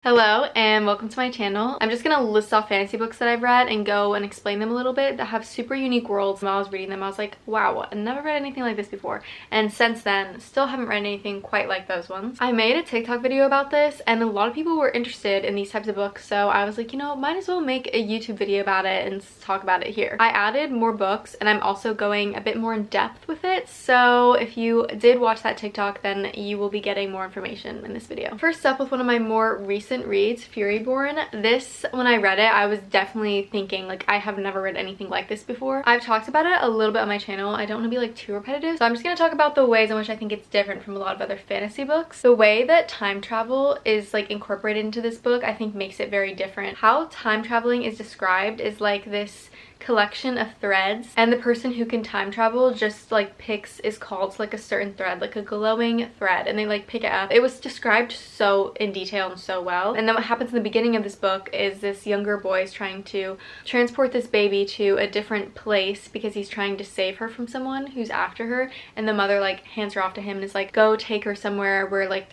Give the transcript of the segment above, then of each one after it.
Hello and welcome to my channel. I'm just gonna list off fantasy books that I've read and go and explain them a little bit that have super unique worlds. While I was reading them, I was like, wow, I never read anything like this before. And since then, still haven't read anything quite like those ones. I made a TikTok video about this and a lot of people were interested in these types of books, so I was like, you know, might as well make a YouTube video about it and talk about it here. I added more books and I'm also going a bit more in depth with it, so if you did watch that TikTok, then you will be getting more information in this video. First up, with one of my more recent reads, Furyborn. This, when I read it, I was definitely thinking like I have never read anything like this before. I've talked about it a little bit on my channel. I don't want to be like too repetitive, so I'm just going to talk about the ways in which I think it's different from a lot of other fantasy books. The way that time travel is like incorporated into this book, I think makes it very different. How time traveling is described is like this collection of threads, and the person who can time travel just like is called like a certain thread, like a glowing thread, and they like pick it up. It was described so in detail and so well. And then what happens in the beginning of this book is this younger boy is trying to transport this baby to a different place because he's trying to save her from someone who's after her, and the mother like hands her off to him and is like, go take her somewhere where like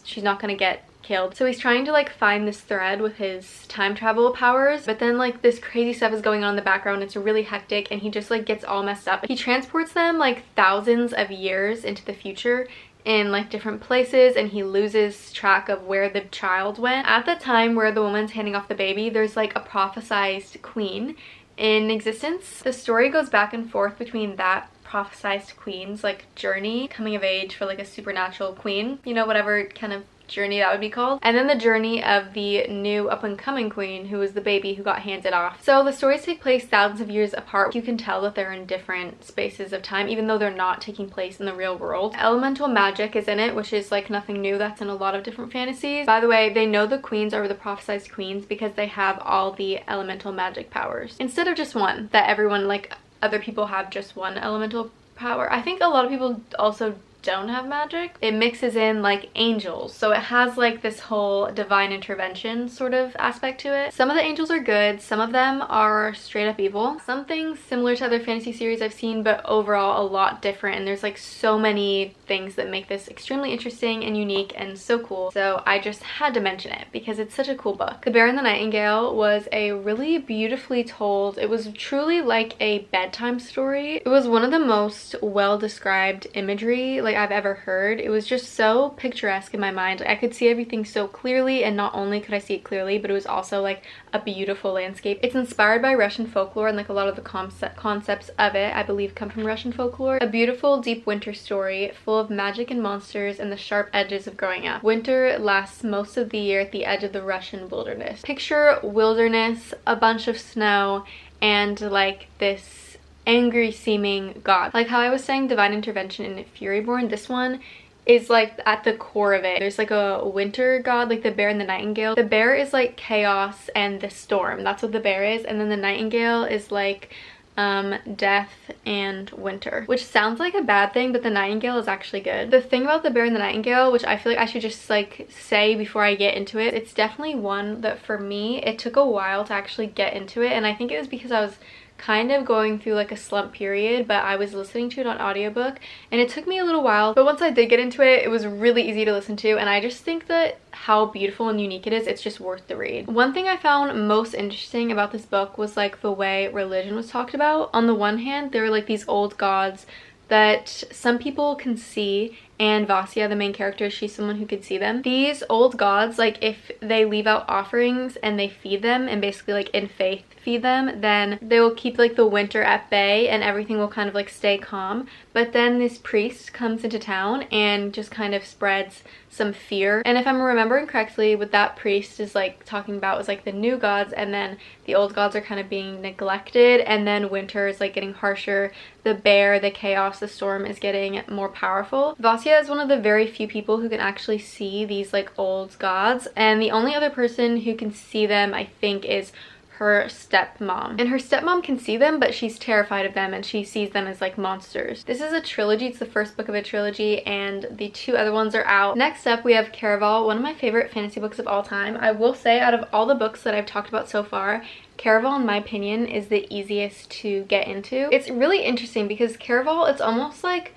she's not gonna get killed. So he's trying to like find this thread with his time travel powers, but then like this crazy stuff is going on in the background. It's really hectic and he just like gets all messed up. He transports them like thousands of years into the future in like different places, and he loses track of where the child went. At the time where the woman's handing off the baby, there's like a prophesized queen in existence. The story goes back and forth between that prophesized queen's like journey, coming of age for like a supernatural queen, you know, whatever kind of journey that would be called, and then the journey of the new up-and-coming queen, who was the baby who got handed off. So the stories take place thousands of years apart. You can tell that they're in different spaces of time, even though they're not taking place in the real world. Elemental magic is in it, which is like nothing new. That's in a lot of different fantasies. By the way, they know the queens are the prophesized queens because they have all the elemental magic powers instead of just one, that everyone, like other people have just one elemental power. I think a lot of people also don't have magic. It mixes in like angels, so it has like this whole divine intervention sort of aspect to it. Some of the angels are good, some of them are straight up evil. Something similar to other fantasy series I've seen, but overall a lot different, and there's like so many things that make this extremely interesting and unique and so cool, so I just had to mention it because it's such a cool book. The Bear and the Nightingale was a really beautifully told, it was truly like a bedtime story. It was one of the most well described imagery like I've ever heard. It was just so picturesque in my mind. I could see everything so clearly, and not only could I see it clearly, but it was also like a beautiful landscape. It's inspired by Russian folklore, and like a lot of the concepts of it, I believe, come from Russian folklore. A beautiful deep winter story full of magic and monsters and the sharp edges of growing up. Winter lasts most of the year at the edge of the Russian wilderness. Picture wilderness, a bunch of snow, and like this angry seeming god. Like how I was saying divine intervention in Furyborn, this one is like at the core of it. There's like a winter god, like the bear and the nightingale. The bear is like chaos and the storm, that's what the bear is, and then the nightingale is like death and winter, which sounds like a bad thing, but the nightingale is actually good. The thing about the bear and the nightingale, which I feel like I should just like say before I get into it, it's definitely one that for me it took a while to actually get into it, and I think it was because I was kind of going through like a slump period, but I was listening to it on audiobook and it took me a little while, but once I did get into it, it was really easy to listen to, and I just think that how beautiful and unique it is, it's just worth the read. One thing I found most interesting about this book was like the way religion was talked about. On the one hand, there were like these old gods that some people can see, and Vasya, the main character, she's someone who could see them. These old gods, like if they leave out offerings and they feed them, and basically like in faith feed them, then they will keep like the winter at bay and everything will kind of like stay calm. But then this priest comes into town and just kind of spreads some fear, and if I'm remembering correctly, what that priest is like talking about was like the new gods, and then the old gods are kind of being neglected, and then winter is like getting harsher. The bear, the chaos, the storm is getting more powerful. Vasya is one of the very few people who can actually see these like old gods, and the only other person who can see them, I think, is her stepmom. And her stepmom can see them, but she's terrified of them and she sees them as like monsters. This is a trilogy. It's the first book of a trilogy, and the two other ones are out. Next up, we have Caraval, one of my favorite fantasy books of all time. I will say, out of all the books that I've talked about so far, Caraval, in my opinion, is the easiest to get into. It's really interesting because Caraval, it's almost like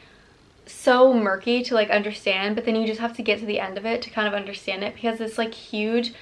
so murky to like understand, but then you just have to get to the end of it to kind of understand it, because it's like huge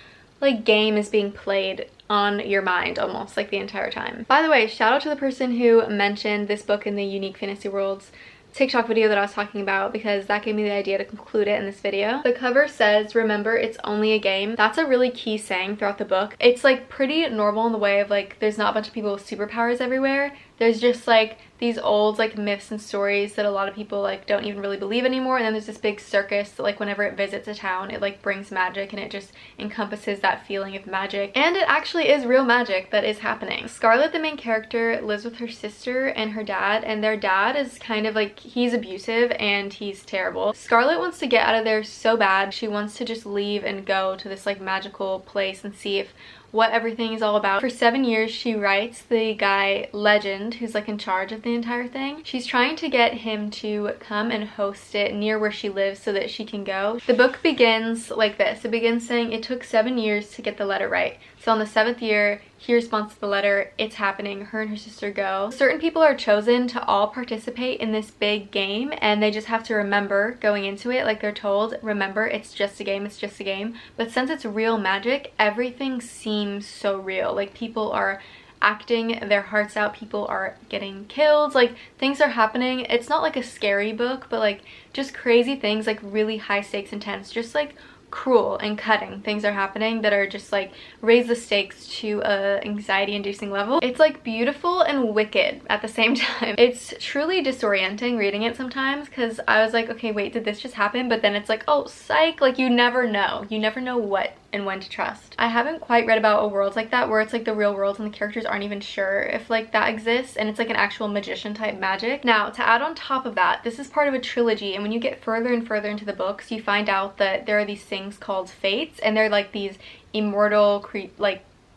like game is being played on your mind almost like the entire time. By the way, shout out to the person who mentioned this book in the Unique Fantasy Worlds TikTok video that I was talking about, because that gave me the idea to conclude it in this video. The cover says, "Remember, it's only a game." That's a really key saying throughout the book. It's like pretty normal in the way of like there's not a bunch of people with superpowers everywhere. There's just like these old like myths and stories that a lot of people like don't even really believe anymore, and then there's this big circus that like whenever it visits a town it like brings magic, and it just encompasses that feeling of magic, and it actually is real magic that is happening. Scarlet, the main character, lives with her sister and her dad, and their dad is kind of like, he's abusive and he's terrible. Scarlet wants to get out of there so bad. She wants to just leave and go to this like magical place and see if what everything is all about. For 7 years she writes the guy Legend, who's like in charge of the entire thing. She's trying to get him to come and host it near where she lives so that she can go. The book begins like this. It begins saying it took 7 years to get the letter right. So on the 7th year, he responds to the letter, it's happening, her and her sister go. Certain people are chosen to all participate in this big game, and they just have to remember going into it, like they're told, remember, it's just a game, it's just a game. But since it's real magic, everything seems so real. Like people are acting their hearts out, people are getting killed, like things are happening. It's not like a scary book, but like just crazy things, like really high stakes, intense, just like cruel and cutting things are happening that are just like raise the stakes to a anxiety inducing level. It's like beautiful and wicked at the same time. It's truly disorienting reading it sometimes, because I was like, okay, wait, did this just happen? But then it's like, oh psych, like you never know what and when to trust. I haven't quite read about a world like that where it's like the real world and the characters aren't even sure if like that exists, and it's like an actual magician type magic. Now to add on top of that, this is part of a trilogy, and when you get further and further into the books you find out that there are these things called fates, and they're like these immortal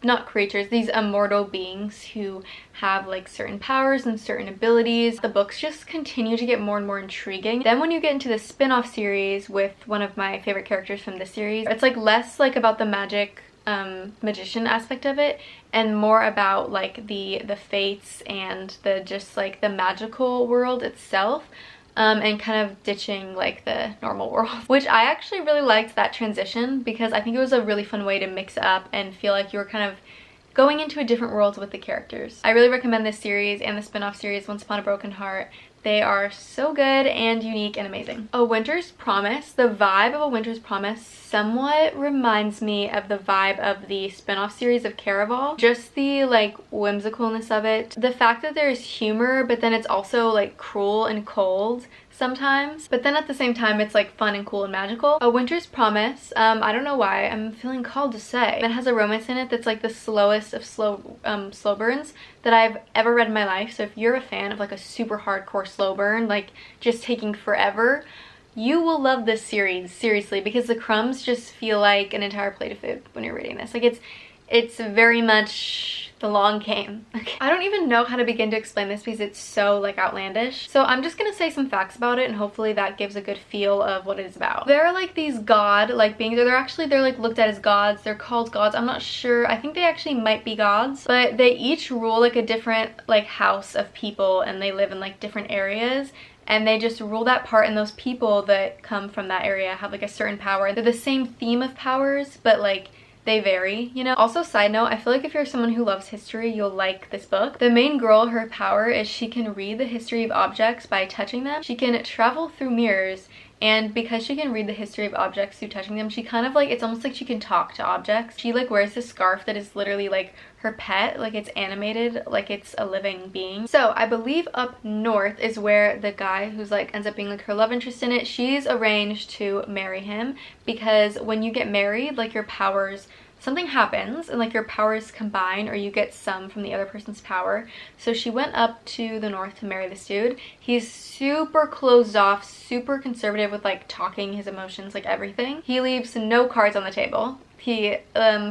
not creatures, these immortal beings who have like certain powers and certain abilities. The books just continue to get more and more intriguing. Then when you get into the spin-off series with one of my favorite characters from this series, it's like less like about the magic magician aspect of it and more about like the fates and the just like the magical world itself. And kind of ditching like the normal world, which I actually really liked that transition, because I think it was a really fun way to mix it up and feel like you were kind of going into a different world with the characters. I really recommend this series and the spin-off series Once Upon a Broken Heart. They are so good and unique and amazing. A Winter's Promise. The vibe of A Winter's Promise somewhat reminds me of the vibe of the spin-off series of Caraval. Just the like whimsicalness of it. The fact that there's humor, but then it's also like cruel and cold sometimes, but then at the same time it's like fun and cool and magical. A Winter's Promise, I don't know why I'm feeling called to say, it has a romance in it that's like the slowest of slow burns that I've ever read in my life. So if you're a fan of like a super hardcore slow burn, like just taking forever, you will love this series, seriously, because the crumbs just feel like an entire plate of food when you're reading this. Like it's very much the long game. Okay. I don't even know how to begin to explain this because it's so like outlandish. So I'm just gonna say some facts about it, and hopefully that gives a good feel of what it is about. There are like these god like beings, or they're like looked at as gods. They're called gods. I'm not sure. I think they actually might be gods, but they each rule like a different like house of people, and they live in like different areas. And they just rule that part, and those people that come from that area have like a certain power. They're the same theme of powers, but like they vary, you know? Also, side note, I feel like if you're someone who loves history, you'll like this book. The main girl, her power is she can read the history of objects by touching them. She can travel through mirrors, and because she can read the history of objects through touching them, she kind of like, it's almost like she can talk to objects. She like wears this scarf that is literally like her pet, like it's animated like it's a living being. So I believe up north is where the guy who's like ends up being like her love interest in it, she's arranged to marry him, because when you get married, like your powers, something happens and like your powers combine, or you get some from the other person's power. So she went up to the north to marry this dude. He's super closed off, super conservative with like talking, his emotions, like everything. He leaves no cards on the table. He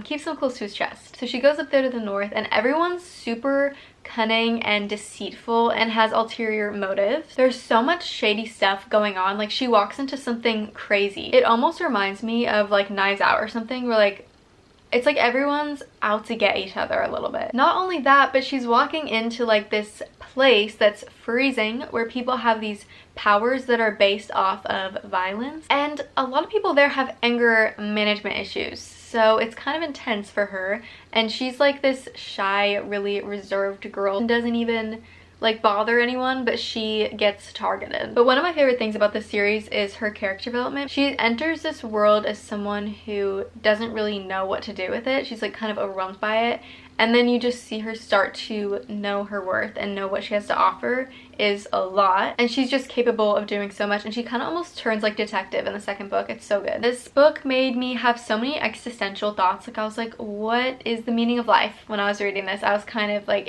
keeps them close to his chest. So she goes up there to the north, and everyone's super cunning and deceitful and has ulterior motives. There's so much shady stuff going on. Like she walks into something crazy. It almost reminds me of like Knives Out or something, where like it's like everyone's out to get each other a little bit. Not only that, but she's walking into like this place that's freezing, where people have these powers that are based off of violence, and a lot of people there have anger management issues. so it's kind of intense for her, and she's like this shy, really reserved girl and doesn't even like bother anyone, but she gets targeted. But one of my favorite things about this series is her character development. She enters this world as someone who doesn't really know what to do with it. She's like kind of overwhelmed by it, and then you just see her start to know her worth and know what she has to offer is a lot, and she's just capable of doing so much, and she kind of almost turns like detective in the second book. It's so good. This book made me have so many existential thoughts. Like I was like, what is the meaning of life? When I was reading this, I was kind of like,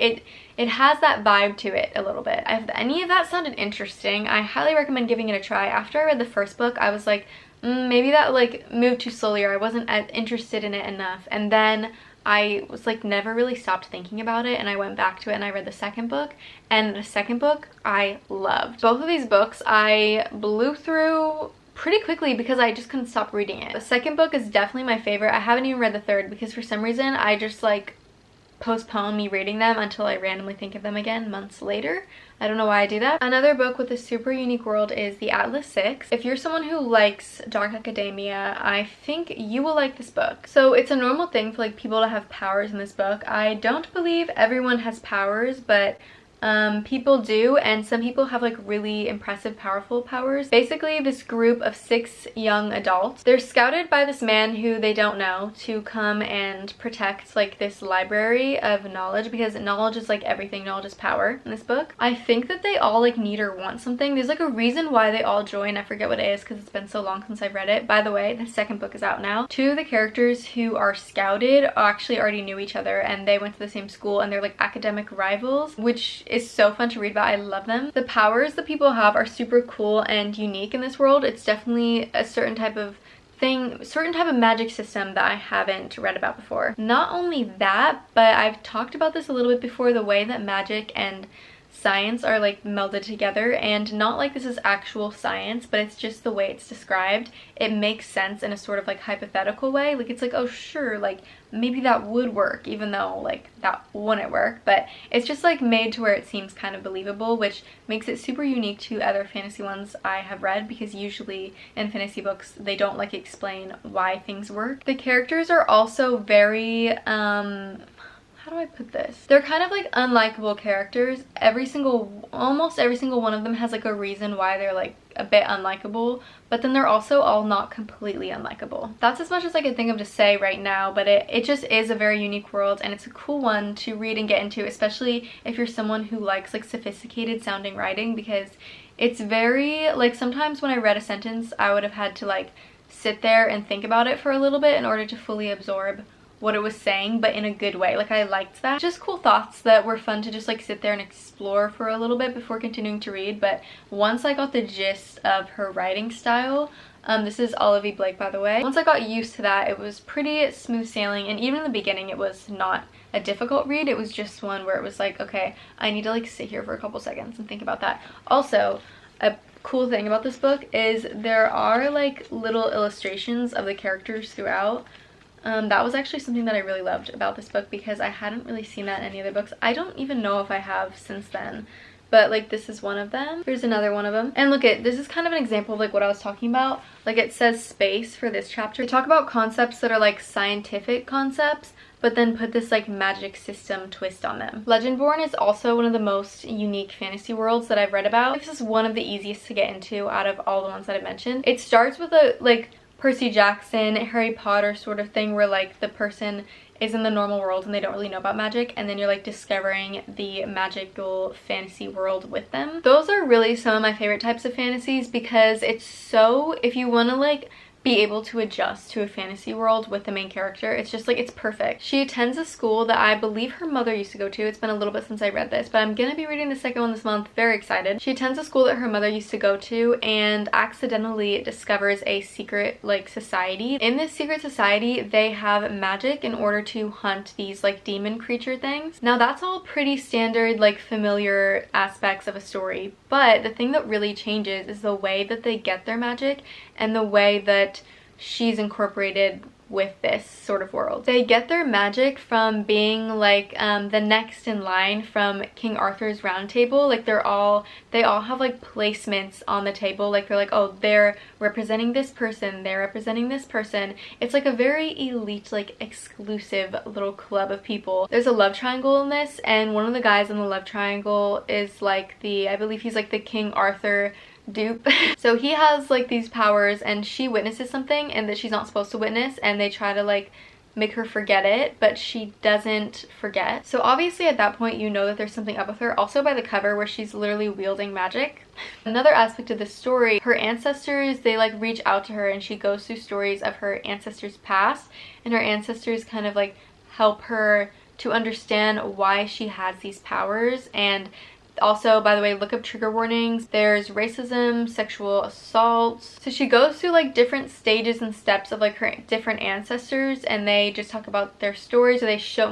it has that vibe to it a little bit. If any of that sounded interesting, I highly recommend giving it a try. After I read the first book, I was like, maybe that like moved too slowly, or I wasn't as interested in it enough, and then I was like never really stopped thinking about it, and I went back to it and I read the second book, and the second book I loved. Both of these books I blew through pretty quickly because I just couldn't stop reading it. The second book is definitely my favorite. I haven't even read the third because for some reason I just like postpone me reading them until I randomly think of them again months later. I don't know why I do that. Another book with a super unique world is the Atlas 6. If you're someone who likes dark academia, I think you will like this book. So it's a normal thing for like people to have powers in this book. I don't believe everyone has powers, but people do, and some people have like really impressive, powerful powers. Basically, this group of 6 young adults, they're scouted by this man who they don't know to come and protect like this library of knowledge, because knowledge is like everything. Knowledge is power in this book. I think that they all like need or want something. There's like a reason why they all join. I forget what it is because it's been so long since I've read it. By the way, the second book is out now. 2 of the characters who are scouted actually already knew each other, and they went to the same school, and they're like academic rivals, which is so fun to read about. I love them. The powers that people have are super cool and unique in this world. It's definitely a certain type of magic system that I haven't read about before. Not only that, but I've talked about this a little bit before, the way that magic and science are like melded together, and not like this is actual science, but it's just the way it's described. It makes sense in a sort of like hypothetical way. Like it's like, oh sure, like maybe that would work, even though like that wouldn't work, but it's just like made to where it seems kind of believable, which makes it super unique to other fantasy ones I have read, because usually in fantasy books they don't like explain why things work. The characters are also very how do I put this? They're kind of like unlikable characters. Almost every single one of them has like a reason why they're like a bit unlikable, but then they're also all not completely unlikable. That's as much as I can think of to say right now, but it just is a very unique world, and it's a cool one to read and get into, especially if you're someone who likes like sophisticated sounding writing, because it's very like, sometimes when I read a sentence I would have had to like sit there and think about it for a little bit in order to fully absorb what it was saying, but in a good way. Like I liked that. Just cool thoughts that were fun to just like sit there and explore for a little bit before continuing to read. But once I got the gist of her writing style, this is Olive E. Blake, by the way. Once I got used to that, it was pretty smooth sailing, and even in the beginning it was not a difficult read. It was just one where it was like, okay, I need to like sit here for a couple seconds and think about that. Also, a cool thing about this book is there are like little illustrations of the characters throughout. That was actually something that I really loved about this book, because I hadn't really seen that in any other books. I don't even know if I have since then, but like this is one of them. Here's another one of them. And look at, this is kind of an example of like what I was talking about. Like it says space for this chapter. They talk about concepts that are like scientific concepts, but then put this like magic system twist on them. Legendborn is also one of the most unique fantasy worlds that I've read about. This is one of the easiest to get into out of all the ones that I mentioned. It starts with a like Percy Jackson, Harry Potter sort of thing, where like the person is in the normal world and they don't really know about magic, and then you're like discovering the magical fantasy world with them. Those are really some of my favorite types of fantasies, because it's so, if you want to like be able to adjust to a fantasy world with the main character, it's just like, it's perfect. She attends a school that I believe her mother used to go to. It's been a little bit since I read this, but I'm gonna be reading the second one this month. Very excited. She attends a school that her mother used to go to, and accidentally discovers a secret like society. In this secret society, they have magic in order to hunt these like demon creature things. Now that's all pretty standard, like familiar aspects of a story, but the thing that really changes is the way that they get their magic, and the way that she's incorporated with this sort of world. They get their magic from being like the next in line from King Arthur's Round Table. Like they all have like placements on the table. Like they're like, oh, they're representing this person, they're representing this person. It's like a very elite, like exclusive little club of people. There's a love triangle in this, and one of the guys in the love triangle is like I believe he's like the King Arthur dupe. So he has like these powers, and she witnesses something and that she's not supposed to witness, and they try to like make her forget it, but she doesn't forget. So obviously at that point you know that there's something up with her, also by the cover where she's literally wielding magic. Another aspect of the story, her ancestors, they like reach out to her, and she goes through stories of her ancestors past, and her ancestors kind of like help her to understand why she has these powers. And also, by the way, look up trigger warnings. There's racism, sexual assault. So she goes through like different stages and steps of like her different ancestors, and they just talk about their stories, or they show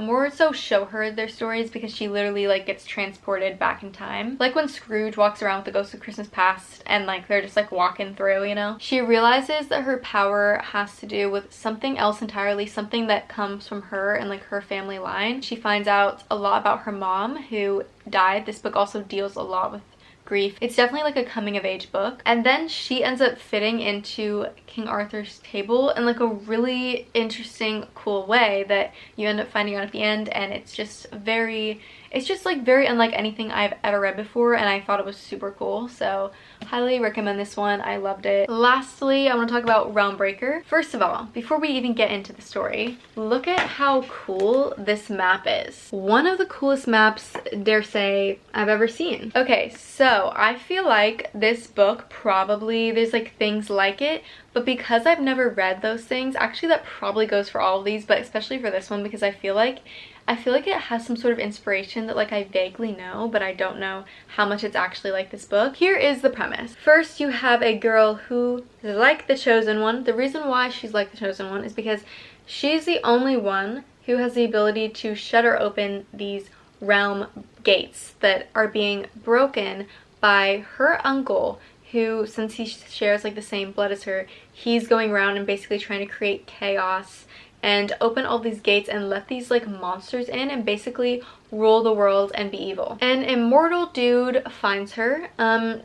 her their stories, because she literally like gets transported back in time. Like when Scrooge walks around with the ghost of Christmas past, and like they're just like walking through, you know? She realizes that her power has to do with something else entirely, something that comes from her and like her family line. She finds out a lot about her mom, who died. This book also deals a lot with grief. It's definitely like a coming of age book. And then she ends up fitting into King Arthur's table in like a really interesting, cool way that you end up finding out at the end, and it's just very unlike anything I've ever read before, and I thought it was super cool. So highly recommend this one. I loved it. Lastly, I want to talk about Realmbreaker. First of all, before we even get into the story, look at how cool this map is. One of the coolest maps, dare say, I've ever seen. Okay, so I feel like this book probably, there's like things like it, but because I've never read those things, actually that probably goes for all of these, but especially for this one, because I feel like it has some sort of inspiration that like I vaguely know, but I don't know how much it's actually like this book. Here is the premise. First, you have a girl who is like the chosen one. The reason why she's like the chosen one is because she's the only one who has the ability to shut or open these realm gates that are being broken by her uncle, who, since he shares like the same blood as her, he's going around and basically trying to create chaos and open all these gates and let these like monsters in and basically rule the world and be evil. An immortal dude finds her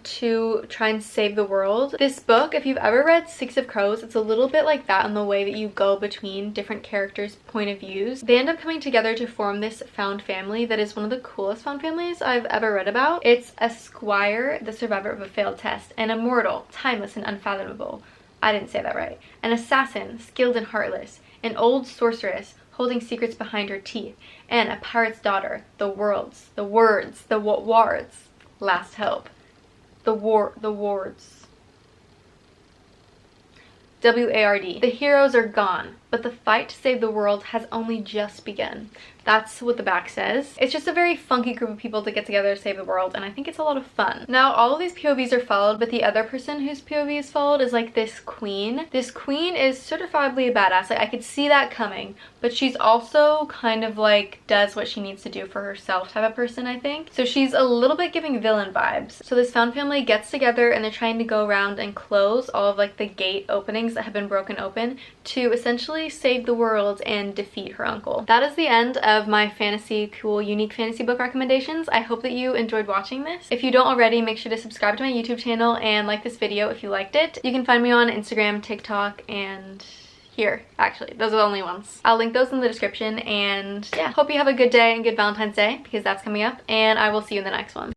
to try and save the world. This book, if you've ever read Six of Crows, it's a little bit like that in the way that you go between different characters' point of views. They end up coming together to form this found family that is one of the coolest found families I've ever read about. It's a squire, the survivor of a failed test, an immortal, timeless and unfathomable. I didn't say that right. An assassin, skilled and heartless, an old sorceress holding secrets behind her teeth, and a pirate's daughter, the wards, last hope. The wards. W-A-R-D. The heroes are gone, but the fight to save the world has only just begun. That's what the back says. It's just a very funky group of people to get together to save the world, and I think it's a lot of fun. Now, all of these POVs are followed, but the other person whose POV is followed is like this queen. This queen is certifiably a badass. Like, I could see that coming, but she's also kind of like does what she needs to do for herself type of person, I think. So she's a little bit giving villain vibes. So this found family gets together and they're trying to go around and close all of like the gate openings that have been broken open to essentially save the world and defeat her uncle. That is the end of my unique fantasy book recommendations. I hope that you enjoyed watching this. If you don't already, make sure to subscribe to my YouTube channel and like this video if you liked it. You can find me on Instagram, TikTok, and here, actually. Those are the only ones. I'll link those in the description, and yeah, hope you have a good day and good Valentine's Day, because that's coming up, and I will see you in the next one.